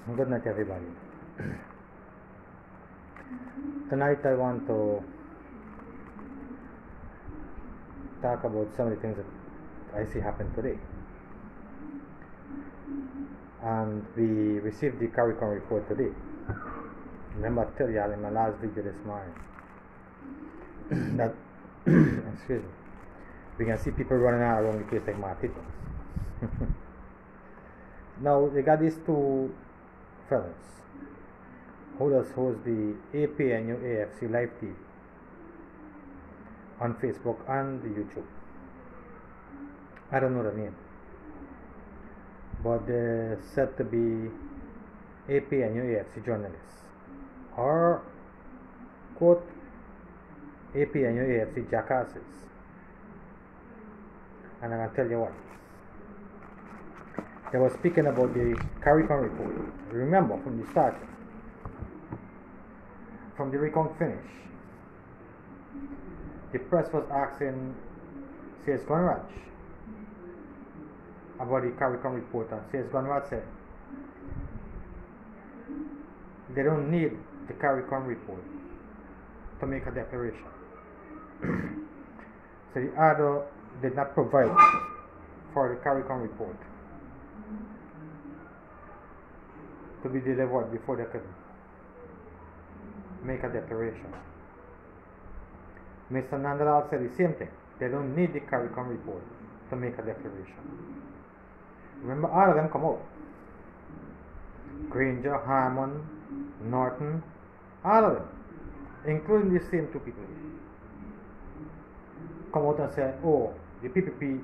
Good night, everybody. Tonight I want to talk about some of the things that I see happen today. And we received the CARICOM report today. Remember I tell you in my last video this morning that excuse me, we can see people running around the place like mad people. Now they got these two fellas who does host the APNU AFC live TV on Facebook and YouTube. I don't know the name, but they're said to be APNU AFC journalists, or quote APNU AFC jackasses. And I'm gonna tell you what. They were speaking about the CARICOM report. Remember from the start, from the recount finish, the press was asking CS Gunraj about the CARICOM report, and CS Gunraj said they don't need the CARICOM report to make a declaration. So the other did not provide for the CARICOM report to be delivered before they could make a declaration. Mr. Nandalal said the same thing. They don't need the CARICOM report to make a declaration. Remember, all of them come out. Granger, Harmon, Norton, all of them, including the same two people, come out and say, oh, the PPP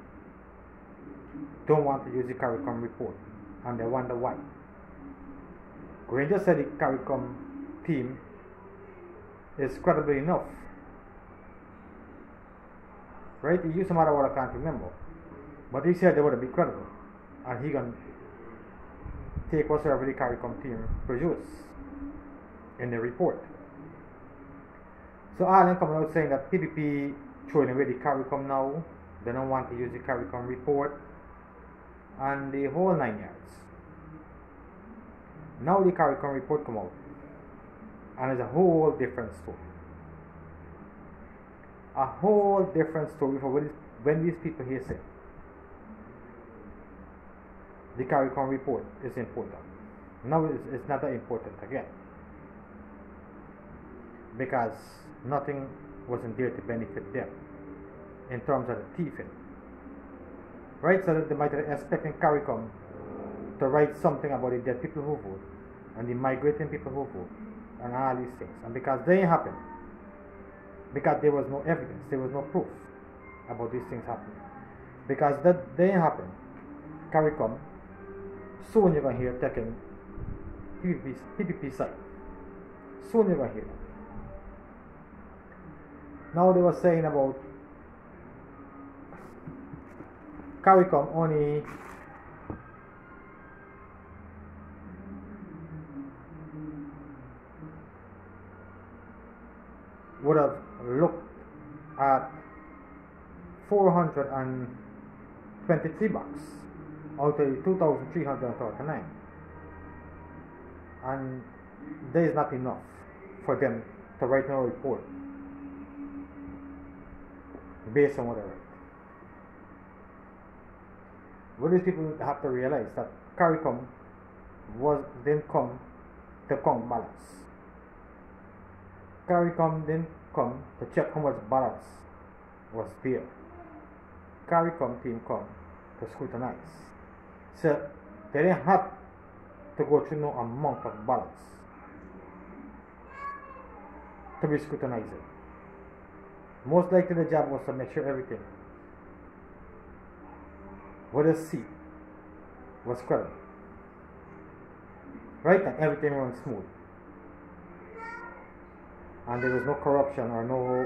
don't want to use the CARICOM report, and they wonder why. Granger said the CARICOM team is credible enough. Right? He used some other word I can't remember. But he said they would be credible. And he can take whatever the CARICOM team produce in the report. So Ireland coming out saying that PPP throwing away the CARICOM now. They don't want to use the CARICOM report. And the whole 9 yards. Now the CARICOM report come out, and it's a whole different story. A whole different story for when these people here say the CARICOM report is important. Now it's not that important again, because nothing wasn't there to benefit them in terms of the thieving. Right, so that they might have expecting CARICOM to write something about the dead people who vote and the migrating people who vote and all these things. And because they ain't happened, because there was no evidence, there was no proof about these things happening, because that they ain't happened, CARICOM, soon you're going to hear taking PPP side. Soon you're going to hear that. Now they were saying about CARICOM only would have looked at 423 bucks out of 2,339, and there is not enough for them to write no report based on what I write. What these people have to realize that CARICOM didn't come to count ballots. CARICOM didn't come to check how much ballots was there. CARICOM team come to scrutinize. So they didn't have to go through no amount of ballots to be scrutinized. Most likely the job was to make sure everything what they see was credible. Right? And everything went smooth. And there was no corruption or no,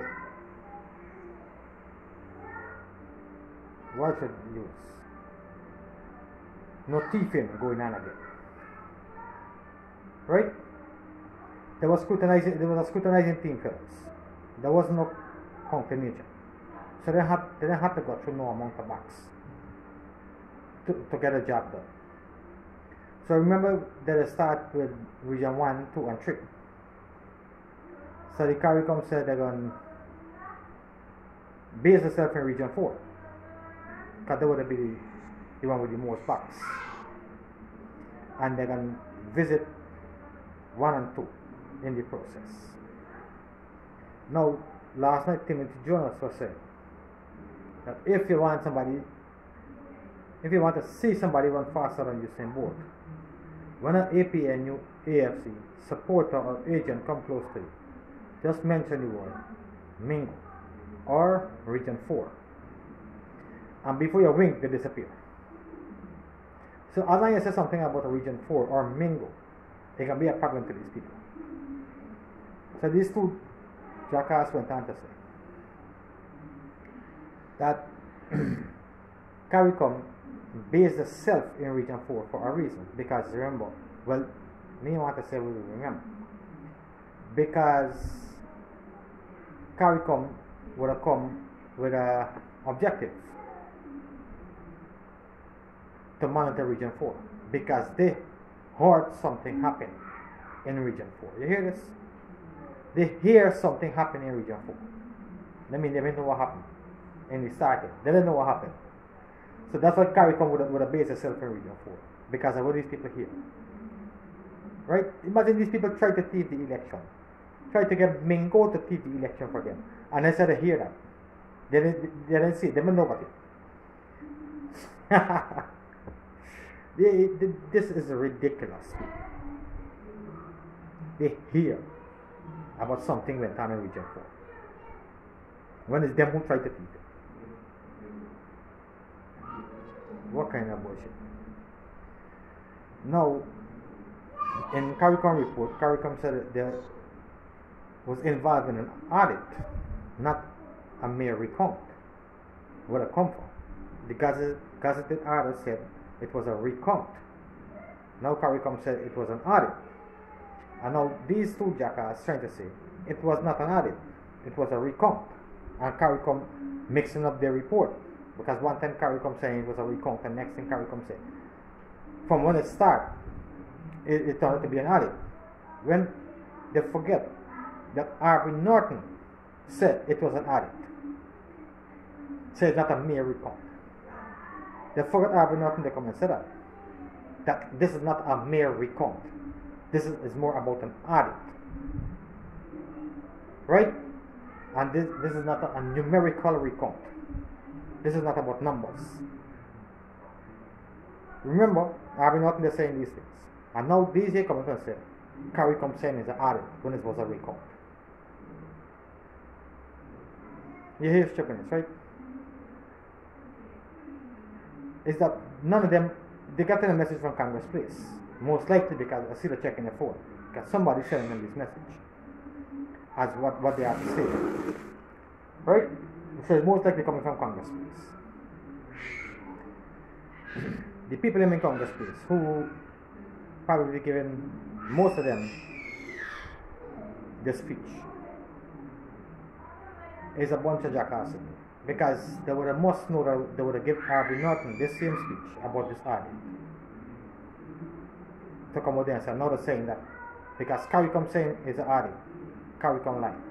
what should I use? No thieving going on again. Right? There was a scrutinizing team fellas. There was no counter-nature. So they didn't have to go through no amount of bucks to get a job done. So remember that it start with region 1, 2, and 3. So the CARICOM said they're going to base themselves in region 4. Because they would be the one with the most box. And they're going to visit 1 and 2 in the process. Now, last night Timothy Jonas was saying that if you want to see somebody run faster than Usain Bolt, when an APNU, AFC supporter or agent come close to you, just mention the word Mingo or region 4, and before you wink they disappear. So as long as I say something about a region 4 or Mingo, it can be a problem to these people. So these two jackass went on to say that CARICOM based itself in region 4 for a reason. Because remember, well, me want to say we remember, because CARICOM would have come with a objective to monitor region 4, because they heard something happen in region 4. You hear this? They hear something happen in region 4. I mean, they didn't know what happened in the starting. They didn't know what happened. So that's why CARICOM would have based itself in region 4, because of what these people hear. Right? Imagine these people try to thief the election. Try to get Mingo to thief the election for them. And they said they hear that. They didn't see it. They didn't know about it. This is ridiculous. They hear about something went on in region 4, when it's them who try to thief it. What kind of bullshit? Now, in CARICOM report, CARICOM said that there was involved in an audit, not a mere recount. Where it come from? The gazetted order said it was a recount. Now CARICOM said it was an audit. And now these two jackasses trying to say it was not an audit, it was a recount. And CARICOM mixing up their report. Because one time CARICOM saying it was a recount, and next thing CARICOM said, from when it started, it turned out to be an audit. When they forget that Arby Norton said it was an audit, said it's not a mere recount. They forgot Arby Norton, they come and say that this is not a mere recount. This is more about an audit. Right? And this is not a numerical recount. This is not about numbers. Remember, I've been not saying these things. And now these here come and say, CARICOM saying is an audit when it was a recount. You hear stupidness, right? Is that none of them, they got a message from Congress Place. Most likely because I see the check in the phone. Because somebody's sending them this message. As what they have to say. Right? So it's most likely coming from Congress Place. The people in Congress Place who probably given most of them the speech is a bunch of jackasses, because they would have must know that they would have given Arby Norton this same speech about this audit to come out there and say, now they're saying that because CARICOM saying is an audit, CARICOM line,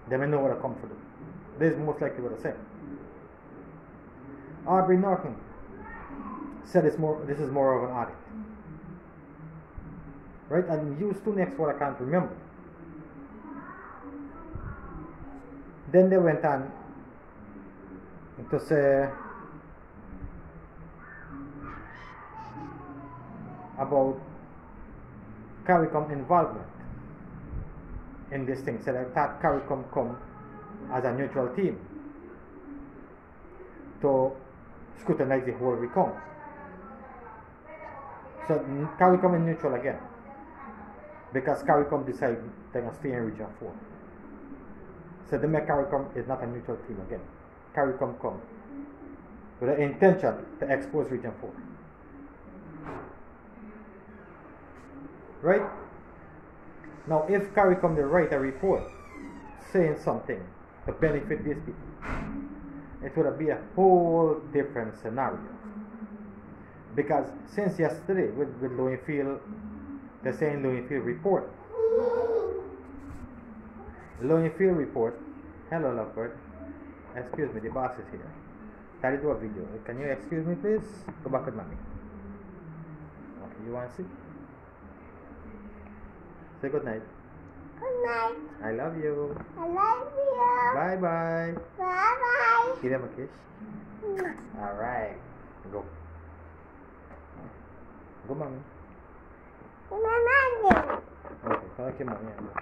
they may know what they come to do. This is most likely what they're saying. Arby Norton said this is more of an audit. Right? And use two next what I can't remember. Then they went on to say about CARICOM involvement in this thing. Said that CARICOM come as a neutral team to scrutinize the whole recount. So CARICOM in neutral again, because CARICOM decided they're going to stay in region 4. So the CARICOM is not a neutral team again. CARICOM come with the intention to expose region 4. Right? Now if CARICOM they write a report saying something to benefit these people, it would be a whole different scenario. Because since yesterday with Lowenfield, they're saying Lowenfield report. Lowenfield report. Hello, lovebird. Excuse me, the boss is here. Daddy do a video. Can you excuse me, please? Go back with mommy. Okay, you want to see? Say good night. Good night. I love you. I love you. Bye bye. Bye bye. Give them a kiss. Alright. Go. Go, mommy. Mama. Okay, collect your money and go.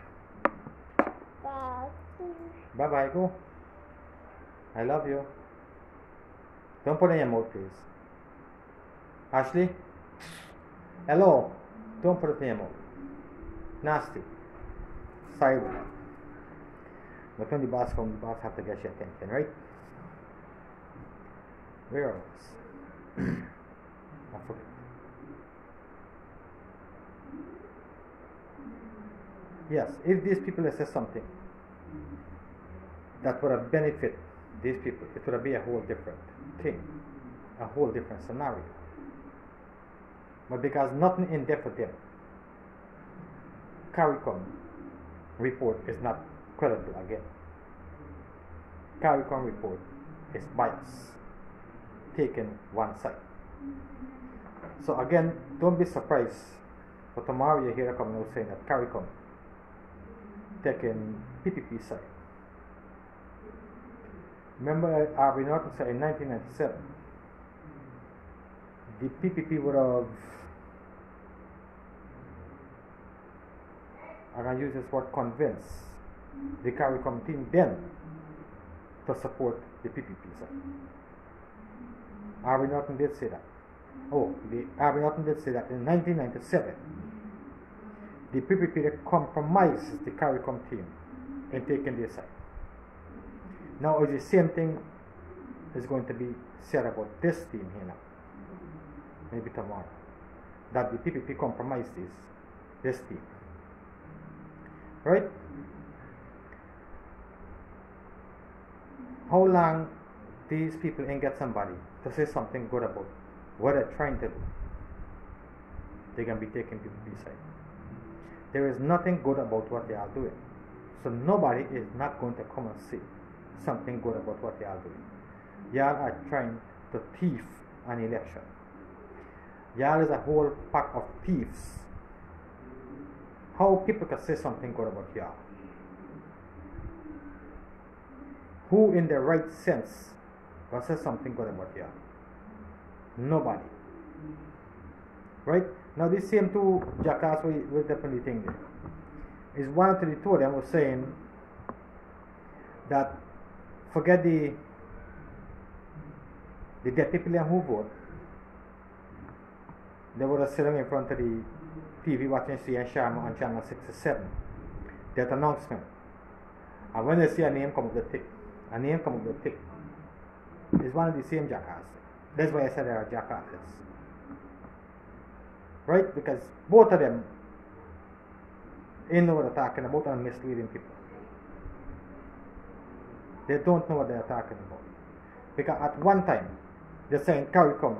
Thank you. Bye bye, go. I love you. Don't put it in your mouth, please. Ashley? Hello? Don't put it in your mouth. Nasty. Sorry about that. But when the boss comes, the boss have to get your attention, right? Where else? I forget. Yes, if these people say something that would have benefit these people, it would have been a whole different thing, a whole different scenario. But because nothing in there for them, CARICOM report is not credible again. CARICOM report is biased, taken one side. So again, don't be surprised for tomorrow you hear coming out saying that CARICOM taking PPP side. Remember, Harvey Norton said in 1997, the PPP would have, I'm going to use this word, convince the CARICOM team then to support the PPP side. Harvey Norton did say that. Harvey Norton did say that in 1997, the PPP compromises the CARICOM team in taking their side. Now, the same thing is going to be said about this team here now, maybe tomorrow, that the PPP compromised this team, right? How long these people ain't get somebody to say something good about what they're trying to do, they can be taken PPP side. There is nothing good about what they are doing, so nobody is not going to come and say something good about what they are doing. Y'all are trying to thief an election. Y'all is a whole pack of thieves. How people can say something good about y'all? Who in their right sense will say something good about y'all? Nobody. Right? Now this same two jackass will definitely think there. Is one of the two of them was saying that forget the dead people who vote. They were sitting in front of the TV watching CN Sharma on channel 67. That announcement. And when they see a name come up the tick, is one of the same jackasses. That's why I said they are jackasses. Right? Because both of them know what they're talking about and misleading people. They don't know what they're talking about. Because at one time, they're saying CARICOM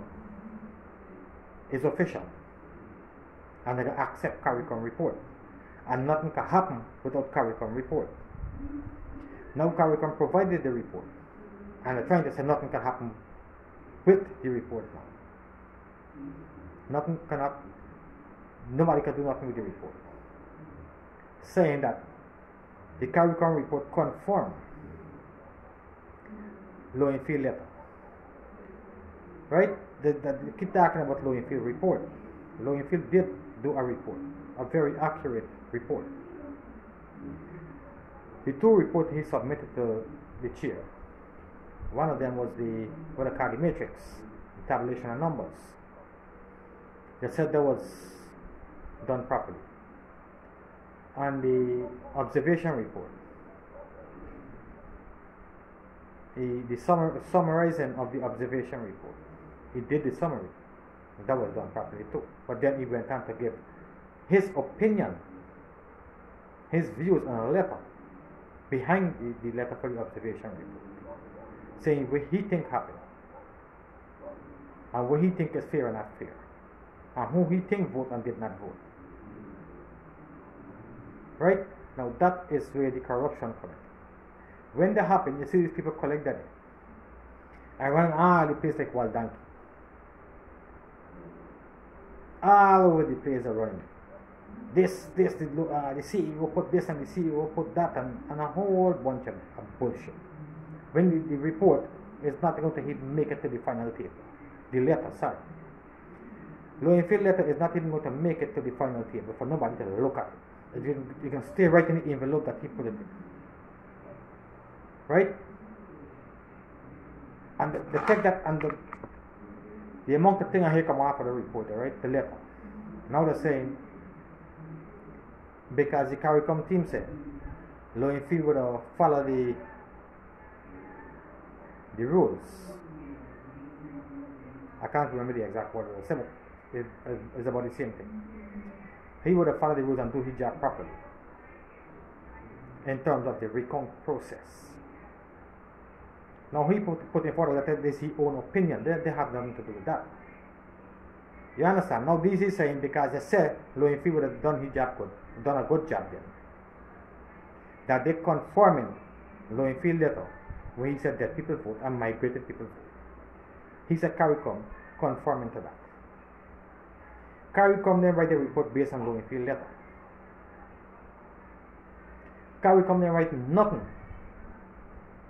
is official. And they're going to accept CARICOM report. And nothing can happen without CARICOM report. Now CARICOM provided the report. And they're trying to say nothing can happen with the report now. Nobody can do nothing with the report. Saying that the CARICOM report confirmed Lowenfield letter. Right? They keep talking about Lowenfield report. Lowenfield did do a report, a very accurate report. The two reports he submitted to the chair. One of them was what they call the matrix, the tabulation of numbers. They said that was done properly. And the observation report, the summarizing of the observation report, he did the summary. That was done properly too. But then he went on to give his opinion, his views on a letter behind the letter for the observation report, saying what he think happened. and what he think is fair and not fair, and who he think vote and did not vote. Right? Now that is where the corruption comes. When that happens, you see these people collect that and run all the place like wild donkey. All over the place are running. The CEO put this and the CEO put that and a whole bunch of bullshit. When the report is not going to even make it to the final table. The letter, sorry. Law and field letter is not even going to make it to the final table for nobody to look at it. You can stay right in the envelope that he put it in. Right? And the fact that and the amount of thing I hear come after the report, right? The letter. Now they're saying because the CARICOM team said law and field would follow the rules. I can't remember the exact word it was, but it's about the same thing. He would have followed the rules and do his job properly in terms of the recount process. Now he put in forward that this is his own opinion. They have nothing to do with that. You understand? Now this is saying because they said law and field would have done his job good, done a good job then. That they conforming law and field letter where he said that people vote and migrated people vote. He said CARICOM conforming to that. CARICOM then write a report based on law and field letter. CARICOM then write nothing,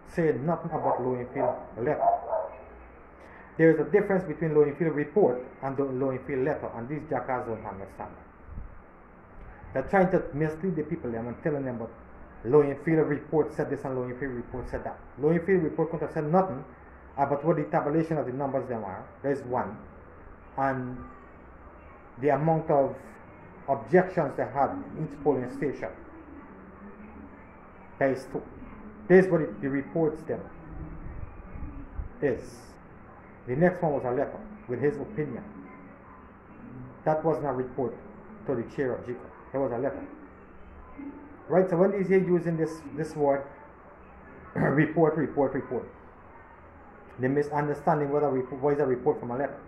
say nothing about law and field letter. There is a difference between law and field report and the law and field letter, and these jackass don't understand that. They're trying to mislead the people and telling them about law and field report said this and law and field report said that. Law and field report could have said nothing about what the tabulation of the numbers them are. There's one. And the amount of objections they had in each polling station. There is two. This is what the reports them is. The next one was a letter with his opinion. That wasn't a report to the chair of JICA. It was a letter. Right, so when they say using this word report, they misunderstanding what is a report from a letter.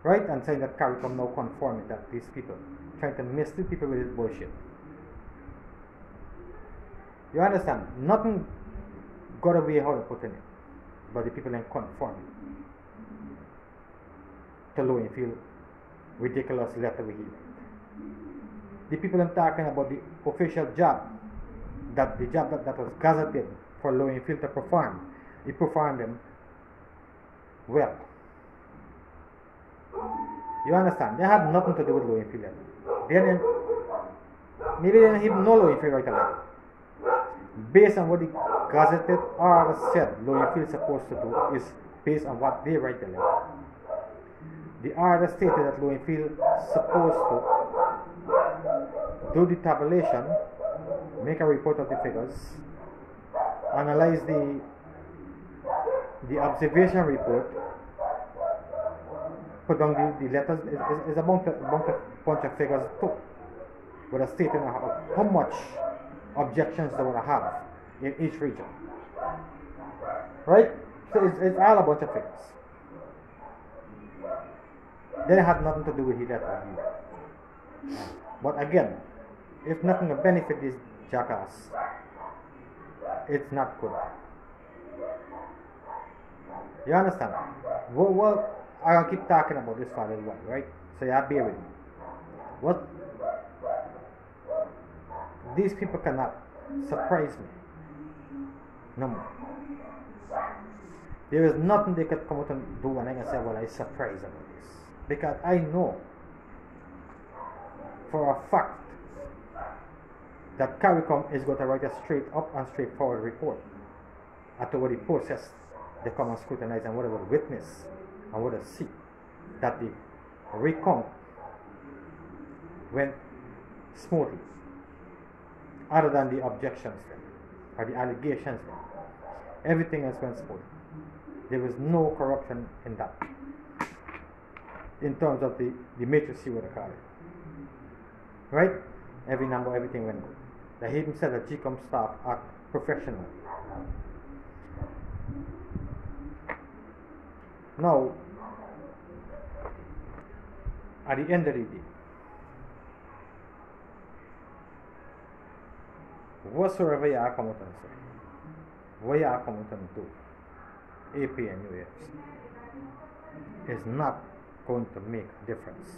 Right, and saying that CARICOM now conforming that these people trying to mislead people with this bullshit. You understand? Nothing got away how to put in it, but the people then conforming to law and field ridiculous letter we hear. The people are talking about the official job, that the job that was gazetted for law and field to perform. He performed them well. You understand? They had nothing to do with law and field letter. Maybe they didn't even know law and field write a letter. Based on what the gazetted order said law and field is supposed to do is based on what they write the letter. The order stated that law and field is supposed to do the tabulation, make a report of the figures, analyze the observation report, put down the letters. Is a bunch of figures too, with a statement of how much objections they want to have in each region. Right? So it's all a bunch of figures. Then it had nothing to do with his letter. But again, if nothing will benefit this jackass, it's not good. You understand? Well, I'll keep talking about this for a little while, right? So you have to bear with me. What? These people cannot surprise me no more. There is nothing they could come out and do and I can say, well, I'm surprised about this. Because I know for a fact that CARICOM is going to write a straight up and straightforward report after what the process they come and scrutinize and what they would witness and what they see, that the recount went smoothly, other than the objections then, or the allegations then. Everything else went smoothly. There was no corruption in that, in terms of the matrix, you would call it. Right? Every number, everything went good. They even said that GCOM staff act professionally. Now, at the end of the day, whatsoever you are coming to say, what you are coming to do, APNUAFC, is not going to make a difference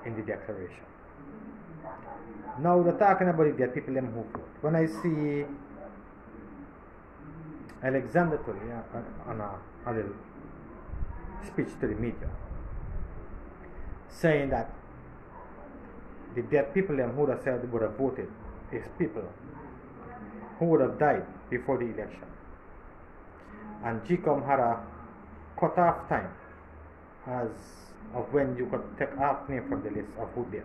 in the declaration. Now, they're talking about it, there are people them who vote. When I see Alexander Tully on a little speech to the media saying that the dead people them who would have voted is people who would have died before the election, and GCOM had a cut-off time as of when you could take off name from the list of who did.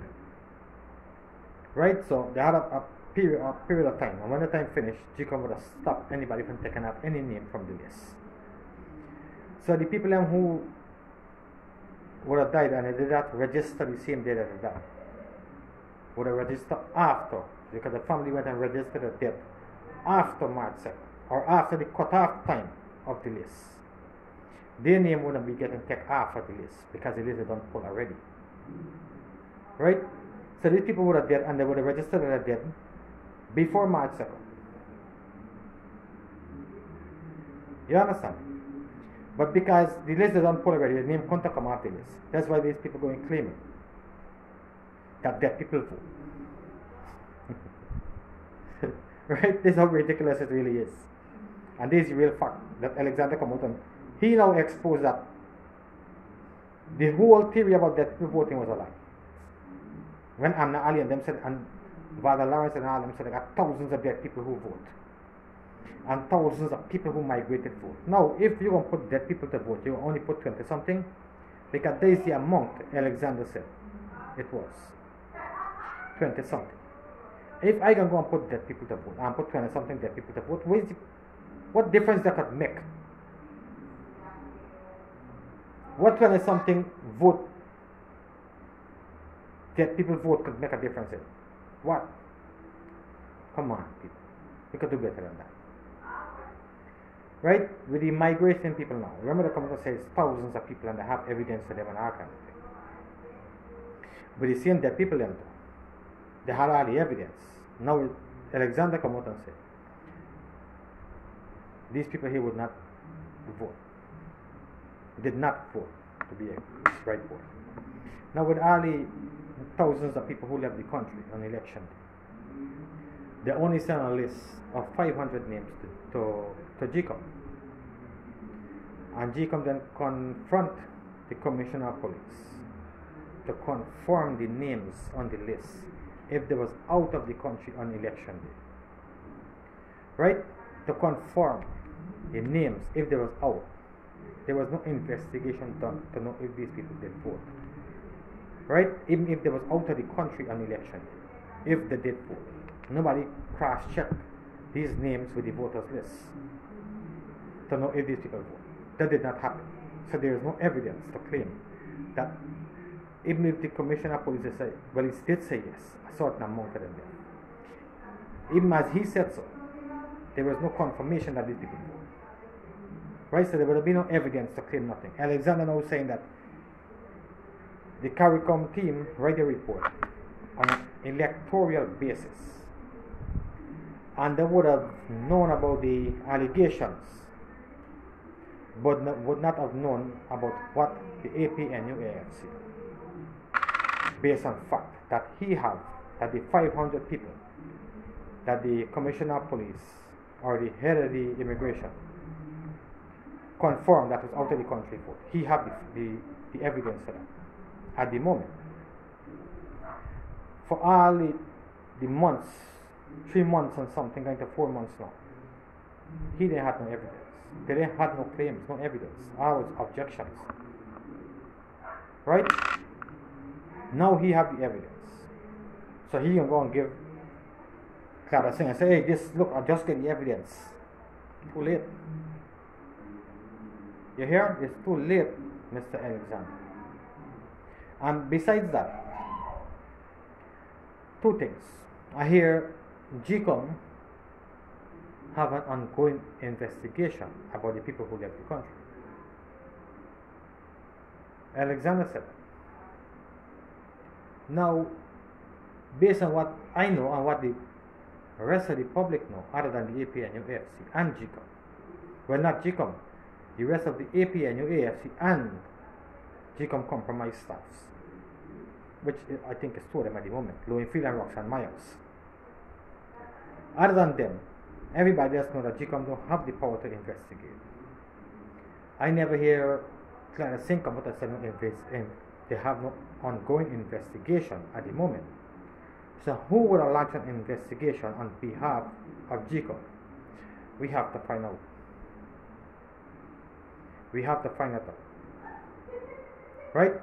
Right? So they had a period of time, and when the time finished, GCOM would have stopped anybody from taking off any name from the list. So the people them who would have died and they did not register the same day that they died would have registered after, because the family went and registered a death after March 2nd or after the cut-off time of the list. Their name wouldn't be getting taken off of the list because the list is done pull already. Right? So these people would have dead and they would have registered as dead before March 2nd. You understand? But because the list is done pull already, the name can't come off the list. That's why these people go and claim it. That dead people vote. Right? This is how ridiculous it really is. And this is the real fact that Alexander come out and he now exposed that the whole theory about dead people voting was a lie. When Amna Ali and them said, and Vada Lawrence and all them said, there are thousands of dead people who vote. And thousands of people who migrated vote. Now, if you don't put dead people to vote, you only put 20 something, because there is the amount Alexander said it was 20 something. If I can go and put dead people to vote and put 20 something dead people to vote, what difference that could make? What 20 something vote dead people vote could make a difference in? What? Come on, people. We could do better than that. Right? With the migration people now. Remember the committee says thousands of people and they have evidence for them and all kind of thing. But the same dead people them, they had all the evidence. Now Alexander come out and say, these people here would not vote. Did not vote to be a right vote. Now with all the thousands of people who left the country on election day, they only sent a list of 500 names to GCOM. And GCOM then confront the Commissioner of Police to confirm the names on the list if they was out of the country on election day. Right? To confirm the names if they was out. There was no investigation done to know if these people did vote. Right? Even if they was out of the country on election day. If they did vote. Nobody cross-checked these names with the voters list to know if these people vote. That did not happen. So there is no evidence to claim that even if the Commissioner of Police said, well, he did say yes, a certain amount of them there. Even as he said so, there was no confirmation that these people vote. Right? So there would have been no evidence to claim nothing. Alexander now saying that the CARICOM team write a report on an electoral basis. And they would have known about the allegations, but would not have known about what the AFC, based on fact that that the 500 people that the Commissioner of Police or the head of the immigration confirmed that was out of the country for. He had the evidence for that at the moment. For all the months, 3 months and something, going to 4 months now, he didn't have no evidence. They didn't have no claims, no evidence. All was objections. Right? Now he have the evidence. So he can go and give Clara Singh and say, hey, look, I just get the evidence. Too late. You hear? It's too late, Mr. Alexander. And besides that, 2 things. I hear GCOM have an ongoing investigation about the people who left the country. Alexander said that. Now, based on what I know and what the rest of the public know, other than the APNU, AFC, and GCOM, well, not GCOM, the rest of the APNU, AFC, and GCOM compromise staffs, which I think is two of them at the moment, Lowenfield and Roxanne Myers. Other than them, everybody else knows that GCOM don't have the power to investigate. I never hear Clarence Sink about us they have no ongoing investigation at the moment. So who would have launched an investigation on behalf of GCOM? We have to find out. We have to find that out. Right?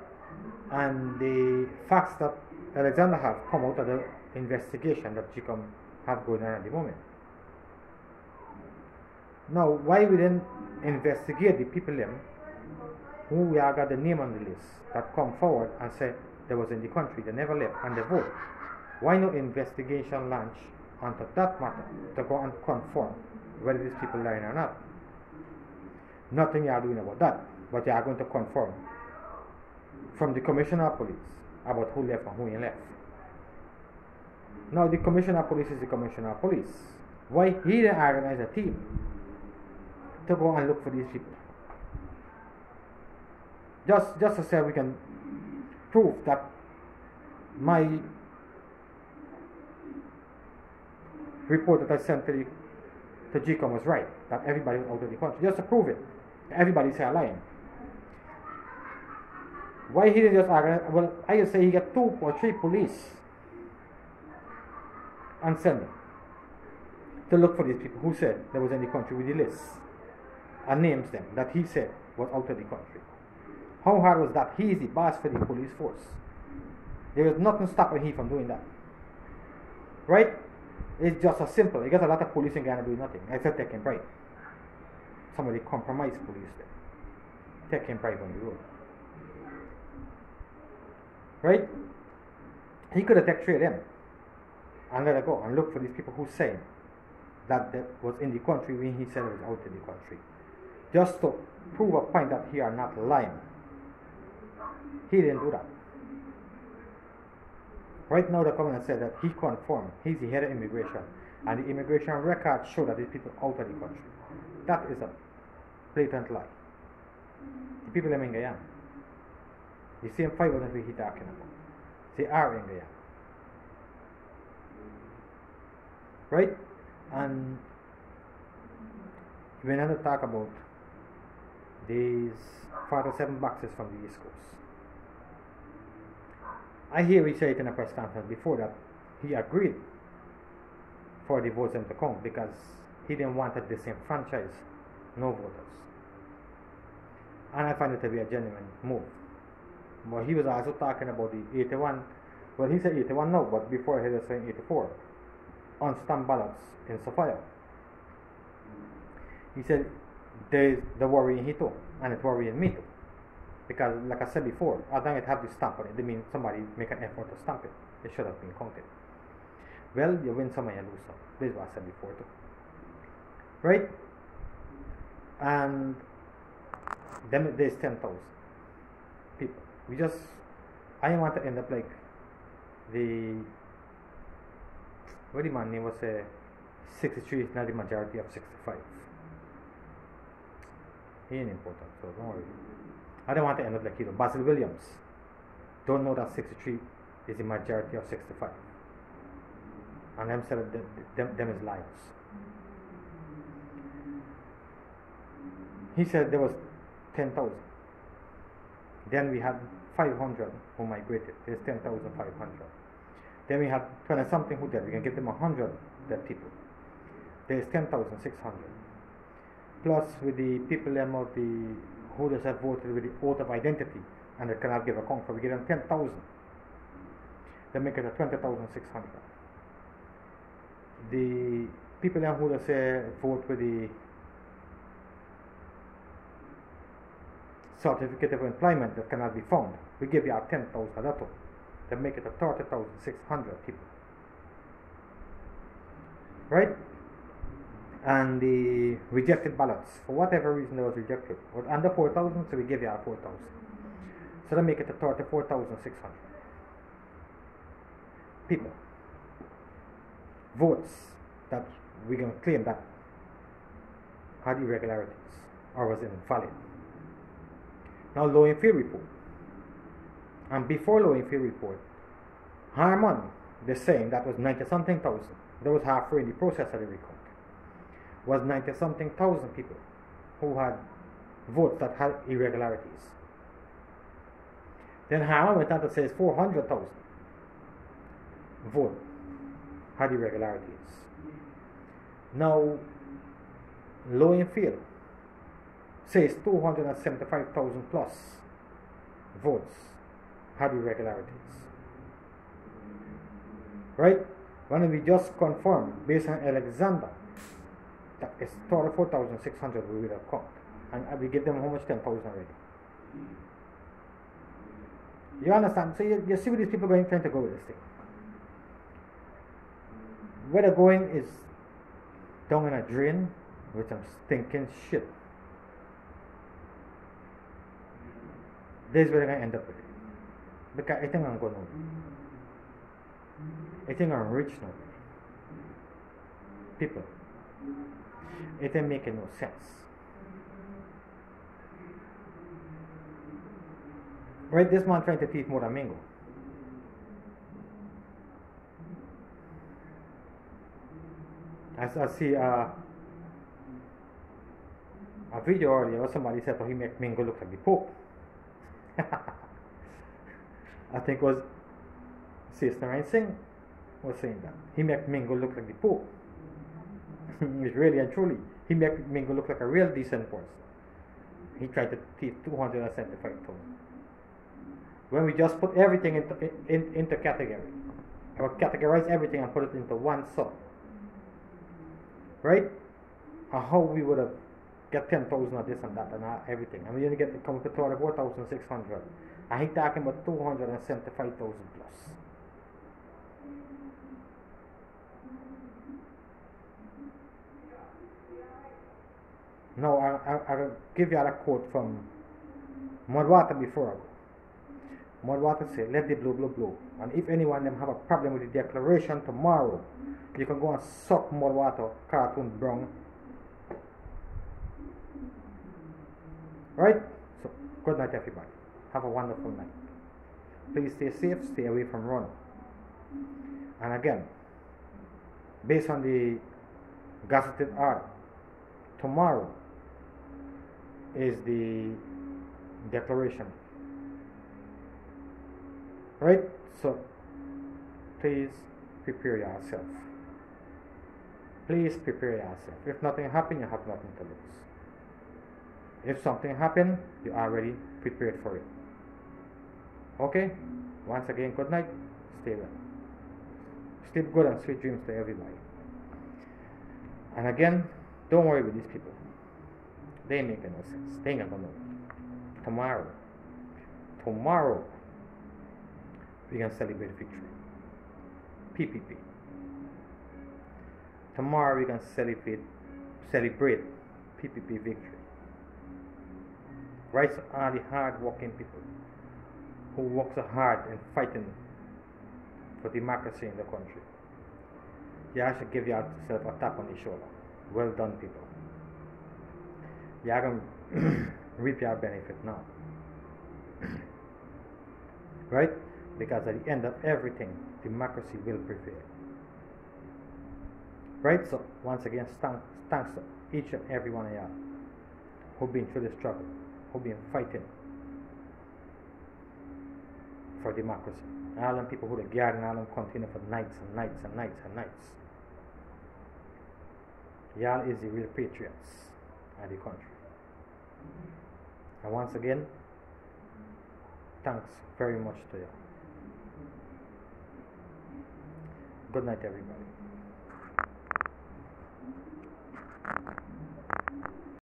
And the facts that Alexander have come out of the investigation that GCOM have going on at the moment. Now, why we didn't investigate the people them who we have got the name on the list that come forward and say they was in the country, they never left, and they vote? Why no investigation launch onto that matter to go and confirm whether these people lying or not? Nothing you are doing about that, but you are going to confirm from the Commissioner of Police about who left and who ain't left. Now the Commissioner of Police is the Commissioner of Police. Why he didn't organize a team to go and look for these people? Just to say we can prove that my report that I sent to GCOM was right, that everybody was out of the country, just to prove it. Everybody's here lying. Why he didn't just organize? Well, I just say he got 2 or 3 police and send them to look for these people who said they was in the country with the list and names them that he said was out of the country. How hard was that? He is the boss for the police force. There was nothing stopping him from doing that. Right? It's just as simple. You got a lot of police in Guyana doing nothing except taking bribe. Some of the compromised police there, taking bribe on the road. Right? He could have taken 3 of them and let it go and look for these people who said that they was in the country when he said it was out of the country. Just to prove a point that he are not lying. He didn't do that. Right now the government said that he confirmed, he's the head of immigration, and the immigration records show that these people are out of the country. That is a blatant lie. The people in Guyana, the same 500 we he's talking about, they are in Guyana. Right? And we're going to talk about these 47 boxes from the East Coast. I hear he said it in a press conference before that he agreed for the votes to count because he didn't want to disenfranchise no voters. And I find it to be a genuine move. But he was also talking about the 81, well he said 81 now, but before he was saying 84, unstamped ballots in Sophia. He said there's the worrying he too, and it's worrying me too. Because, like I said before, as long as it have the stamp on it, they mean somebody make an effort to stamp it. It should have been counted. Well, you win some and you lose some. This is what I said before too. Right? And then there's 10,000 people. I didn't want to end up like what the man name was 63 is not the majority of 65. He ain't important, so don't worry. I don't want to end up like Basil Williams. Don't know that 63 is the majority of 65. And them said them is liars. He said there was 10,000. Then we had 500 who migrated. There's 10,500. Then we had 20 something who dead. We can give them 100 dead people. There's 10,600. Plus with the people of the who just have voted with the oath of identity and they cannot give a count for, we give them 10,000. They make it a 20,600. The people who just vote with the certificate of employment that cannot be found, we give you a 10,000 that too. They make it a 30,600 people. Right? And the rejected ballots, for whatever reason they was rejected, was under 4,000, so we give you a 4,000. So they make it to 34,600 people. Votes that we can claim that had irregularities or was invalid. Now, low in field report. And before low in field report, Harmon, they're saying that was 90 something thousand. That was halfway in the process of the recount. Was 90 something thousand people who had votes that had irregularities. Then Harmon went on to say 400,000 vote had irregularities. Now, low in field says 275,000 plus votes had irregularities. Right? When we just confirm based on Alexander that it's 34,600 we will have count. And we give them how much? 10,000 already. You understand? So you see where these people trying to go with this thing. Where they're going is down in a drain with some stinking shit. This is where they're going to end up with it. Because I think I'm going to. I think I'm rich now. People. It ain't making no sense. Right, this man trying to thief more than Mingo. As I see a video earlier where somebody said, oh, he make Mingo look like the Pope. I think it was Sister Ryan Singh was saying that. He make Mingo look like the Pope. It's really and truly. He make Mingo look like a real decent person. He tried to thief 275,000. When we just put everything into category, or categorize everything and put it into one sum, right? And how we would have get 10,000 of this and that and everything, and we only get it come to 24,600. And he talking about 275,000 plus. Now I'll give you a quote from Mudwater before I go. Mudwater said, let the blow. And if anyone them have a problem with the declaration tomorrow, you can go and suck Mudwater cartoon brown. Right? So, good night everybody. Have a wonderful night. Please stay safe, stay away from run. And again, based on the gazetted order, tomorrow is the declaration. Right? So, please prepare yourself. Please prepare yourself. If nothing happens, you have nothing to lose. If something happens, you are already prepared for it. Okay? Once again, good night. Stay well. Sleep good and sweet dreams to everybody. And again, don't worry with these people. They ain't making no sense. They ain't gonna know. Tomorrow, we can celebrate victory. PPP. Tomorrow we can celebrate PPP victory. Right, so all the hard working people who work so hard and fighting for democracy in the country. You have to give yourself a tap on the shoulder. Well done, people. You are going to reap your benefit now. Right? Because at the end of everything, democracy will prevail. Right? So, once again, thanks to each and every one of y'all who've been through the struggle, who've been fighting for democracy. And all them people who are guarding all them continue for nights and nights and nights and nights. Y'all is the real patriots of the country. And once again, thanks very much to you. Good night, everybody.